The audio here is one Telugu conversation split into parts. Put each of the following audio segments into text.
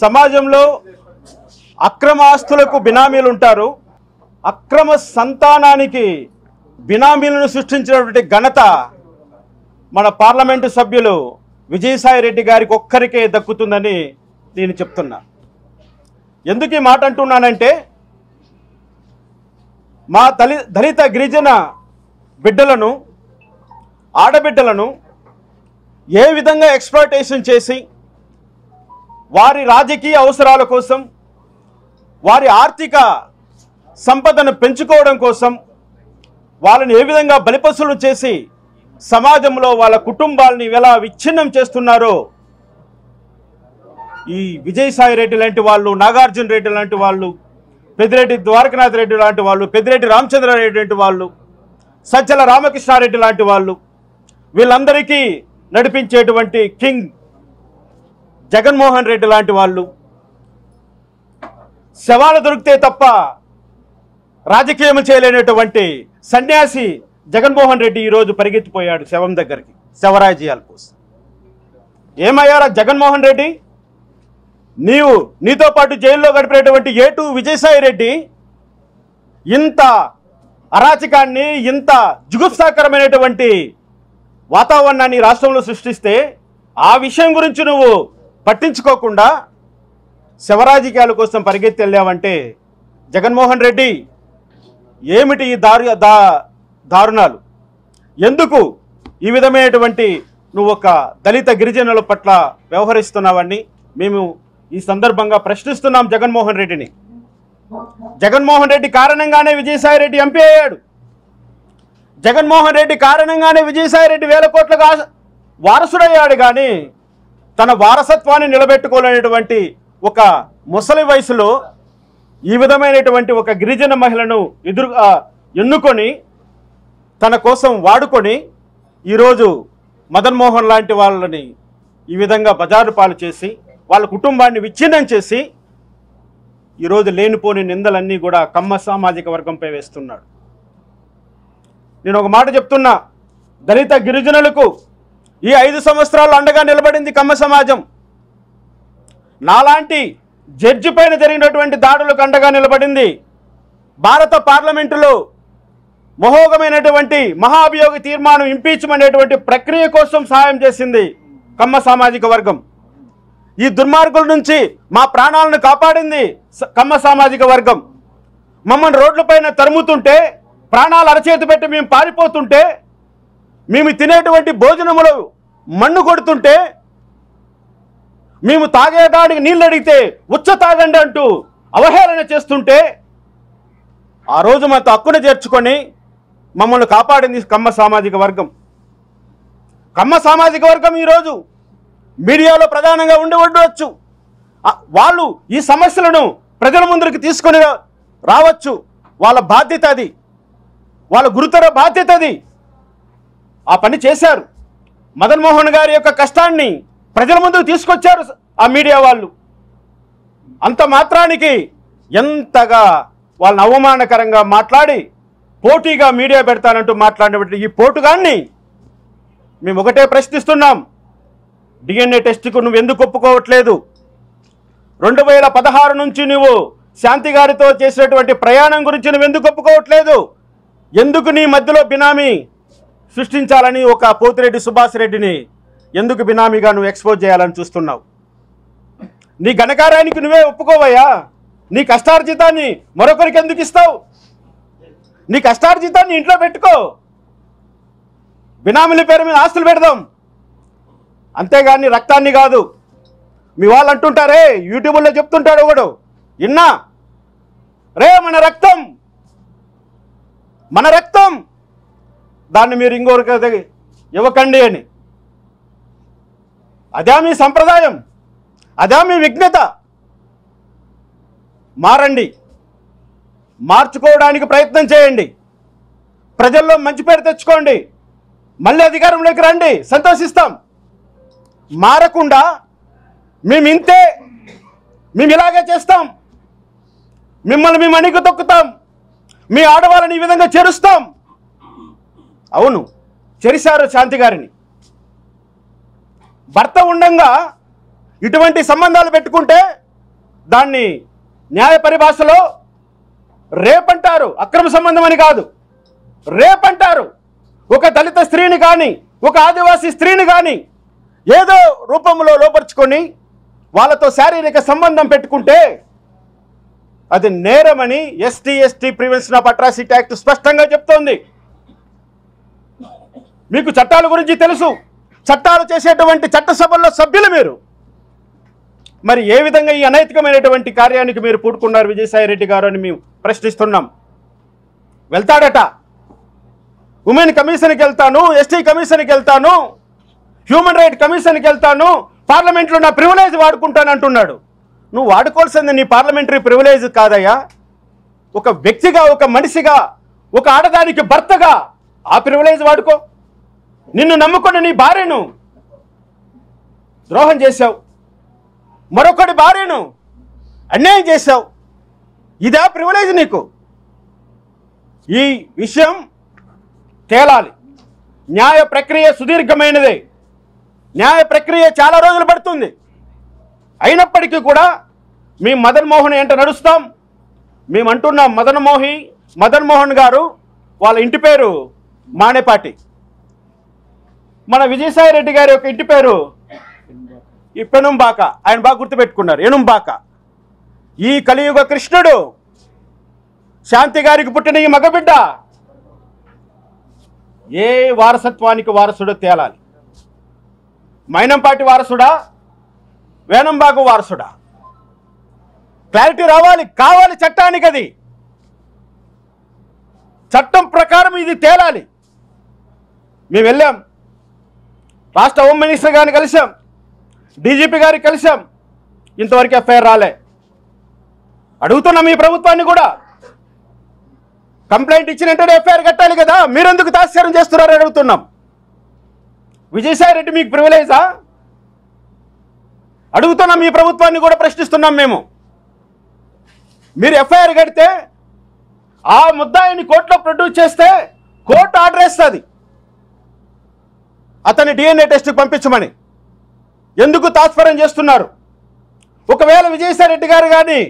సమాజంలో అక్రమ ఆస్తులకు బినామీలు ఉంటారు. అక్రమ సంతానానికి బినామీలను సృష్టించినటువంటి ఘనత మన పార్లమెంటు సభ్యులు విజయసాయి రెడ్డి గారికి ఒక్కరికే దక్కుతుందని నేను చెప్తున్నా. ఎందుకు ఈ మాట అంటున్నానంటే, మా దళిత గిరిజన బిడ్డలను, ఆడబిడ్డలను ఏ విధంగా ఎక్స్‌ప్లాయిటేషన్ చేసి వారి రాజకీయ అవసరాల కోసం, వారి ఆర్థిక సంపదను పెంచుకోవడం కోసం వాళ్ళని ఏ విధంగా బలిపశులు చేసి సమాజంలో వాళ్ళ కుటుంబాలని ఎలా విచ్ఛిన్నం చేస్తున్నారో ఈ విజయసాయి రెడ్డి లాంటి వాళ్ళు, నాగార్జున రెడ్డి లాంటి వాళ్ళు, పెద్దిరెడ్డి ద్వారకనాథ్ రెడ్డి లాంటి వాళ్ళు, పెద్దిరెడ్డి రామచంద్రారెడ్డి లాంటి వాళ్ళు, సజ్జల రామకృష్ణారెడ్డి లాంటి వాళ్ళు, వీళ్ళందరికీ నడిపించేటువంటి కింగ్ జగన్మోహన్ రెడ్డి లాంటి వాళ్ళు శవాలు దొరికితే తప్ప రాజకీయం చేయలేనటువంటి సన్యాసి జగన్మోహన్ రెడ్డి ఈరోజు పరిగెత్తిపోయాడు శవం దగ్గరికి, శవరాజీయాల కోసం. ఏమయ్యారా జగన్మోహన్ రెడ్డి? నీతో పాటు జైల్లో గడిపినటువంటి ఏటు విజయసాయి రెడ్డి ఇంత అరాచకాన్ని, ఇంత జుగుప్సాకరమైనటువంటి వాతావరణాన్ని రాష్ట్రంలో సృష్టిస్తే ఆ విషయం గురించి నువ్వు పట్టించుకోకుండా శవరాజకీయాల కోసం పరిగెత్తి వెళ్ళావంటే జగన్మోహన్ రెడ్డి ఏమిటి ఈ దారుణాలు? ఎందుకు ఈ విధమైనటువంటి నువ్వు ఒక దళిత గిరిజనుల పట్ల వ్యవహరిస్తున్నావని మేము ఈ సందర్భంగా ప్రశ్నిస్తున్నాం జగన్మోహన్ రెడ్డిని. జగన్మోహన్ రెడ్డి కారణంగానే విజయసాయి రెడ్డి ఎంపీ అయ్యాడు. జగన్మోహన్ రెడ్డి కారణంగానే విజయసాయి రెడ్డి వేల కోట్లకు వారసుడయ్యాడు. కానీ తన వారసత్వాన్ని నిలబెట్టుకోలేనటువంటి ఒక ముసలి వయసులో ఈ విధమైనటువంటి ఒక గిరిజన మహిళను ఎన్నుకొని తన కోసం వాడుకొని ఈరోజు మదన్మోహన్ లాంటి వాళ్ళని ఈ విధంగా బజారు పాలు చేసి వాళ్ళ కుటుంబాన్ని విచ్ఛిన్నం చేసి ఈరోజు లేనిపోని నిందలన్నీ కూడా కమ్మ సామాజిక వర్గంపై వేస్తున్నాడు. నేను ఒక మాట చెప్తున్నా, దళిత గిరిజనులకు ఈ 5 సంవత్సరాలు అండగా నిలబడింది కమ్మ సమాజం. నాలాంటి జడ్జి పైన జరిగినటువంటి దాడులకు అండగా నిలబడింది. భారత పార్లమెంటులో మహోగమైనటువంటి మహాభియోగ తీర్మానం, ఇంపీచ్మెంట్ అనేటువంటి ప్రక్రియ కోసం సహాయం చేసింది కమ్మ సామాజిక వర్గం. ఈ దుర్మార్గుల నుంచి మా ప్రాణాలను కాపాడింది కమ్మ సామాజిక వర్గం. మమ్మల్ని రోడ్లపైన తరుముతుంటే, ప్రాణాలు అరచేతి పెట్టి మేము పారిపోతుంటే, మేము తినేటువంటి భోజనములో మన్ను కొడుతుంటే, మేము తాగేటానికి నీళ్ళు అడిగితే ఉచ్చ తాగండి అంటూ అవహేళన చేస్తుంటే ఆ రోజు మాతో హక్కును చేర్చుకొని మమ్మల్ని కాపాడింది కమ్మ సామాజిక వర్గం. కమ్మ సామాజిక వర్గం ఈరోజు మీడియాలో ప్రధానంగా ఉండవచ్చు. వాళ్ళు ఈ సమస్యలను ప్రజల ముందుకు తీసుకొని రావచ్చు. వాళ్ళ బాధ్యత అది, వాళ్ళ గురుతర బాధ్యత అది. ఆ పని చేశారు. మదన్మోహన్ గారి యొక్క కష్టాన్ని ప్రజల ముందుకు తీసుకొచ్చారు ఆ మీడియా వాళ్ళు. అంత మాత్రానికి ఎంతగా వాళ్ళని అవమానకరంగా మాట్లాడి పోటీగా మీడియా పెడతానంటూ మాట్లాడినటువంటి ఈ పోటుగాన్ని మేము ఒకటే ప్రశ్నిస్తున్నాం. DNA టెస్ట్కు నువ్వు ఎందుకు ఒప్పుకోవట్లేదు? 2016 నుంచి నువ్వు శాంతి గారితో చేసినటువంటి ప్రయాణం గురించి నువ్వు ఎందుకు ఒప్పుకోవట్లేదు? ఎందుకు నీ మధ్యలో బినామీ సృష్టించాలని ఒక పోతిరెడ్డి సుభాష్ రెడ్డిని ఎందుకు బినామీగా నువ్వు ఎక్స్పోజ్ చేయాలని చూస్తున్నావు? నీ ఘనకార్యానికి నువ్వే ఒప్పుకోవయ్యా. నీ కష్టార్జితాన్ని మరొకరికి ఎందుకు ఇస్తావు? నీ కష్టార్జితాన్ని ఇంట్లో పెట్టుకో. బినామీల పేరు మీద ఆస్తులు పెడదాం, అంతేగాని రక్తాన్ని కాదు. మీ వాళ్ళు అంటుంటారే, యూట్యూబ్లో చెప్తుంటాడు ఒకడు, ఇన్నా రే మన రక్తం దాన్ని మీరు ఇంకొకరికి ఇవ్వకండి అని. అదే మీ సంప్రదాయం, అదే మీ విఘ్నత. మారండి, మార్చుకోవడానికి ప్రయత్నం చేయండి, ప్రజల్లో మంచి పేరు తెచ్చుకోండి, మళ్ళీ అధికారంలోకి రండి, సంతోషిస్తాం. మారకుండా మేము ఇంతే, మేము ఇలాగే చేస్తాం, మిమ్మల్ని మేము అణిగి తొక్కుతాం, మీ ఆడవాళ్ళని ఈ విధంగా చేరుస్తాం. అవును, చేశారు శాంతి గారిని. భర్త ఉండంగా ఇటువంటి సంబంధాలు పెట్టుకుంటే దాన్ని న్యాయ పరిభాషలో రేపంటారు, అక్రమ సంబంధం అని కాదు, రేపంటారు. ఒక దళిత స్త్రీని కానీ ఒక ఆదివాసీ స్త్రీని కానీ ఏదో రూపంలో లోపరుచుకొని వాళ్ళతో శారీరక సంబంధం పెట్టుకుంటే అది నేరమని ST prevention of atrocity act స్పష్టంగా చెప్తోంది. మీకు చట్టాల గురించి తెలుసు, చట్టాలు చేసేటువంటి చట్టసభల్లో సభ్యులు మీరు. మరి ఏ విధంగా ఈ అనైతికమైనటువంటి కార్యానికి మీరు పూడుకున్నారు విజయసాయి రెడ్డి గారు అని మేము ప్రశ్నిస్తున్నాం. వెళ్తాడట, ఉమెన్ కమిషన్కి వెళ్తాను, ఎస్టీ కమిషన్కి వెళ్తాను, హ్యూమన్ రైట్ కమిషన్కి వెళ్తాను, పార్లమెంట్లో నా ప్రివిలేజ్ వాడుకుంటాను అంటున్నాడు. నువ్వు వాడుకోవాల్సింది నీ పార్లమెంటరీ ప్రివిలేజ్ కాదయ్యా. ఒక వ్యక్తిగా, ఒక మనిషిగా, ఒక ఆడదానికి భర్తగా ఆ ప్రివిలేజ్ వాడుకో. నిన్ను నమ్ముకున్న నీ భార్యను ద్రోహం చేశావు, మరొకటి భార్యను అన్యాయం చేశావు. ఇదా ప్రివిలేజ్ నీకు? ఈ విషయం తేలాలి. న్యాయ ప్రక్రియ సుదీర్ఘమైనదే, న్యాయ ప్రక్రియ చాలా రోజులు పడుతుంది. అయినప్పటికీ కూడా మీ మదన్ మోహన్ ఏంట నడుస్తాం. మేము అంటున్నాం, మదన్ మోహన్ గారు వాళ్ళ ఇంటి పేరు మానేపాటి, మన విజయసాయి రెడ్డి గారి యొక్క ఇంటి పేరు ఈ పెనుంబాక. ఆయన బాగా గుర్తుపెట్టుకున్నారు, ఎనుంబాక. ఈ కలియుగ కృష్ణుడు శాంతి గారికి పుట్టిన ఈ మగబిడ్డ ఏ వారసత్వానికి వారసుడో తేలాలి. మైనంపాటి వారసుడా, వేనంబాగు వారసుడా? క్లారిటీ రావాలి, కావాలి చట్టానికి. అది చట్టం ప్రకారం ఇది తేలాలి. మేము వెళ్ళాం, రాష్ట్ర హోమ్ మినిస్టర్ గారిని కలిసాం, డీజీపీ గారికి కలిసాం, ఇంతవరకు ఎఫ్ఐఆర్ రాలే. అడుగుతున్నాం ఈ ప్రభుత్వాన్ని కూడా, కంప్లైంట్ ఇచ్చినట్టు ఎఫ్ఐఆర్ కట్టాలి కదా, మీరెందుకు తాత్సారం చేస్తున్నారని అడుగుతున్నాం. విజయసాయి రెడ్డి మీకు ప్రివిలేజా? అడుగుతున్నాం ఈ ప్రభుత్వాన్ని కూడా, ప్రశ్నిస్తున్నాం మేము. మీరు ఎఫ్ఐఆర్ కడితే ఆ ముద్దాయిని కోర్టులో ప్రొడ్యూస్ చేస్తే కోర్టు ఆర్డర్ వేస్తుంది అతని DNA టెస్ట్కి పంపించమని. ఎందుకు తాత్పర్యం చేస్తున్నారు? ఒకవేళ విజయసాయి రెడ్డి గారు కానీ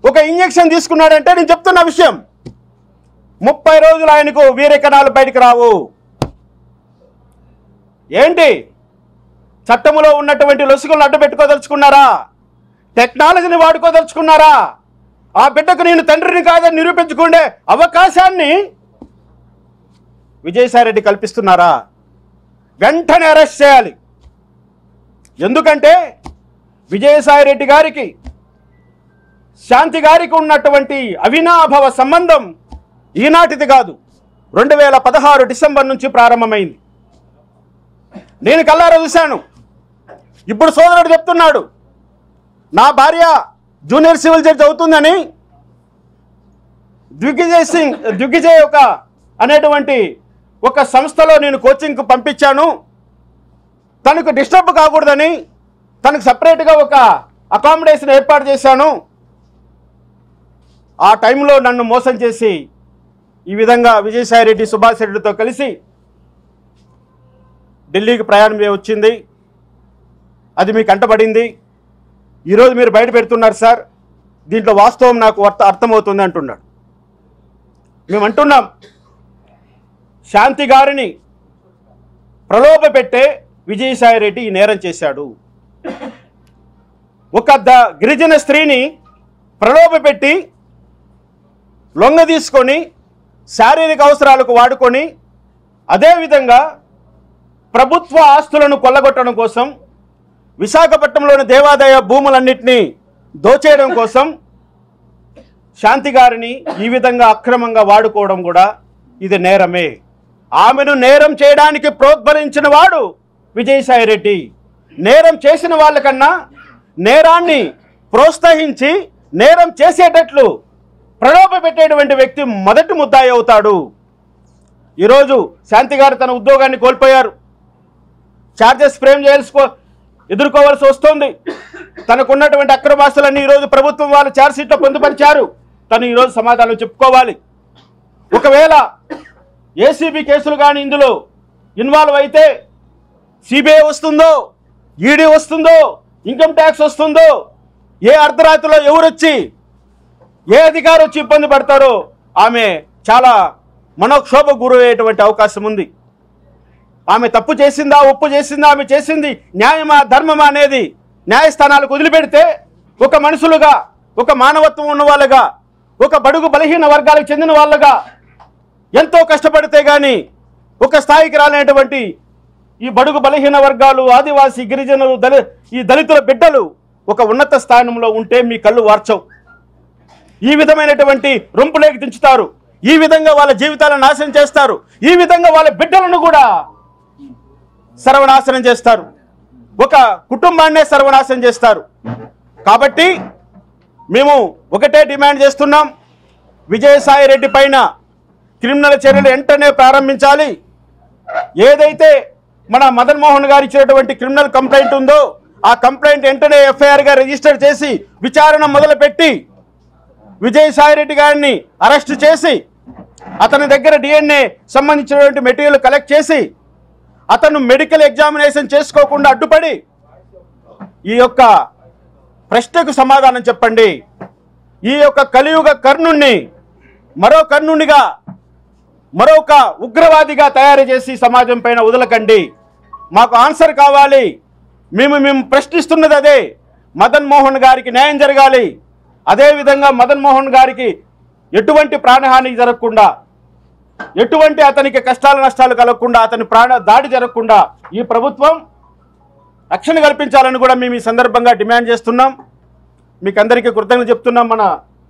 ఒక ఇంజెక్షన్ తీసుకున్నాడంటే నేను చెప్తున్న విషయం, 30 రోజులు ఆయనకు వీర్య కణాలు బయటకు రావు. ఏంటి చట్టములో ఉన్నటువంటి లొసుగులను అడ్డుపెట్టుకోదలుచుకున్నారా? టెక్నాలజీని వాడుకోదలుచుకున్నారా? ఆ బిడ్డకు నేను తండ్రిని కాదని నిరూపించుకునే అవకాశాన్ని విజయసాయి రెడ్డి కల్పిస్తున్నారా? వెంటనే అరెస్ట్ చేయాలి. ఎందుకంటే విజయసాయి రెడ్డి గారికి శాంతి గారికి ఉన్నటువంటి అవినాభావ సంబంధం ఈనాటిది కాదు, 2016 డిసెంబర్ నుంచి ప్రారంభమైంది. నేను కల్లారా చూశాను. ఇప్పుడు సోదరుడు చెప్తున్నాడు, నా భార్య జూనియర్ సివిల్ జడ్జి అవుతుందని దిగ్విజయ్ అనేటువంటి ఒక సంస్థలో నేను కోచింగ్కి పంపించాను. తనకు డిస్టర్బ్ కాకూడదని తనకు సపరేట్గా ఒక అకామిడేషన్ ఏర్పాటు చేశాను. ఆ టైంలో నన్ను మోసం చేసి ఈ విధంగా విజయసాయి రెడ్డి సుభాష్ రెడ్డితో కలిసి ఢిల్లీకి ప్రయాణం వచ్చింది. అది మీకు అంటబడింది. ఈరోజు మీరు బయట పెడుతున్నారు సార్, దీంట్లో వాస్తవం నాకు అర్థమవుతుంది అంటున్నాడు. మేము అంటున్నాం, శాంతి గారిని ప్రలోభ పెట్టే విజయసాయి రెడ్డి ఈ నేరం చేశాడు. ఒక గిరిజన స్త్రీని ప్రలోభ పెట్టి లొంగ తీసుకొని శారీరక అవసరాలకు వాడుకొని, అదేవిధంగా ప్రభుత్వ ఆస్తులను కొల్లగొట్టడం కోసం, విశాఖపట్నంలోని దేవాదాయ భూములన్నింటినీ దోచేయడం కోసం శాంతి గారిని ఈ విధంగా అక్రమంగా వాడుకోవడం కూడా ఇది నేరమే. ఆమెను నేరం చేయడానికి ప్రోద్బలించిన వాడు విజయసాయి రెడ్డి. నేరం చేసిన వాళ్ళకన్నా నేరాన్ని ప్రోత్సహించి నేరం చేసేటట్లు ప్రలోభ పెట్టేటువంటి వ్యక్తి మొదటి ముద్దాయి అవుతాడు. ఈరోజు శాంతి గారు తన ఉద్యోగాన్ని కోల్పోయారు. ఛార్జెస్ ఫ్రేమ్ ఎదుర్కోవాల్సి వస్తుంది. తనకున్నటువంటి అక్రమాస్తులన్నీ ఈరోజు ప్రభుత్వం వాళ్ళు ఛార్జ్షీట్లో పొందుపరిచారు. తను ఈరోజు సమాధానం చెప్పుకోవాలి. ఒకవేళ ఏసీబీ కేసులు కానీ ఇందులో ఇన్వాల్వ్ అయితే సిబిఐ వస్తుందో, ఈడీ వస్తుందో, ఇన్కమ్ ట్యాక్స్ వస్తుందో, ఏ అర్ధరాత్రిలో ఎవరొచ్చి ఏ అధికారి వచ్చి ఇబ్బంది పడతారో ఆమె చాలా మనోక్షోభ గురయ్యేటువంటి అవకాశం ఉంది. ఆమె తప్పు చేసిందా, ఒప్పు చేసిందా, ఆమె చేసింది న్యాయమా, ధర్మమా అనేది న్యాయస్థానాలకు వదిలిపెడితే ఒక మనుషులుగా, ఒక మానవత్వం ఉన్న వాళ్ళగా, ఒక బడుగు బలహీన వర్గాలకు చెందిన వాళ్ళగా ఎంతో కష్టపడితే కానీ ఒక స్థాయికి రాలేనటువంటి ఈ బడుగు బలహీన వర్గాలు, ఆదివాసీ, గిరిజనులు, ఈ దళితుల బిడ్డలు ఒక ఉన్నత స్థానంలో ఉంటే మీ కళ్ళు వార్చవు. ఈ విధమైనటువంటి రొంపులేకి దించుతారు, ఈ విధంగా వాళ్ళ జీవితాలను నాశనం చేస్తారు, ఈ విధంగా వాళ్ళ బిడ్డలను కూడా సర్వనాశనం చేస్తారు, ఒక కుటుంబాన్నే సర్వనాశనం చేస్తారు. కాబట్టి మేము ఒకటే డిమాండ్ చేస్తున్నాం, విజయసాయి రెడ్డి పైన క్రిమినల్ చర్యలు వెంటనే ప్రారంభించాలి. ఏదైతే మన మదన్ మోహన్ గారు ఇచ్చినటువంటి క్రిమినల్ కంప్లైంట్ ఉందో ఆ కంప్లైంట్ వెంటనే ఎఫ్ఐఆర్గా రిజిస్టర్ చేసి విచారణ మొదలుపెట్టి విజయసాయి రెడ్డి గారిని అరెస్ట్ చేసి అతని దగ్గర DNA సంబంధించినటువంటి మెటీరియల్ కలెక్ట్ చేసి అతను మెడికల్ ఎగ్జామినేషన్ చేసుకోకుండా అడ్డుపడి ఈ యొక్క ప్రశ్నకు సమాధానం చెప్పండి. ఈ యొక్క కలియుగ కర్ణుణ్ణి మరో కర్ణునిగా, మరొక ఉగ్రవాదిగా తయారు చేసి సమాజం పైన వదలకండి. మాకు ఆన్సర్ కావాలి. మేము ప్రశ్నిస్తున్నది అదే. మదన్ మోహన్ గారికి న్యాయం జరగాలి. అదేవిధంగా మదన్ మోహన్ గారికి ఎటువంటి ప్రాణహాని జరగకుండా, ఎటువంటి అతనికి కష్టాలు నష్టాలు కలగకుండా, అతని ప్రాణ దాడి జరగకుండా ఈ ప్రభుత్వం రక్షణ కల్పించాలని కూడా మేము ఈ సందర్భంగా డిమాండ్ చేస్తున్నాం. మీకు అందరికీ కృతజ్ఞతలు చెప్తున్నాం. మన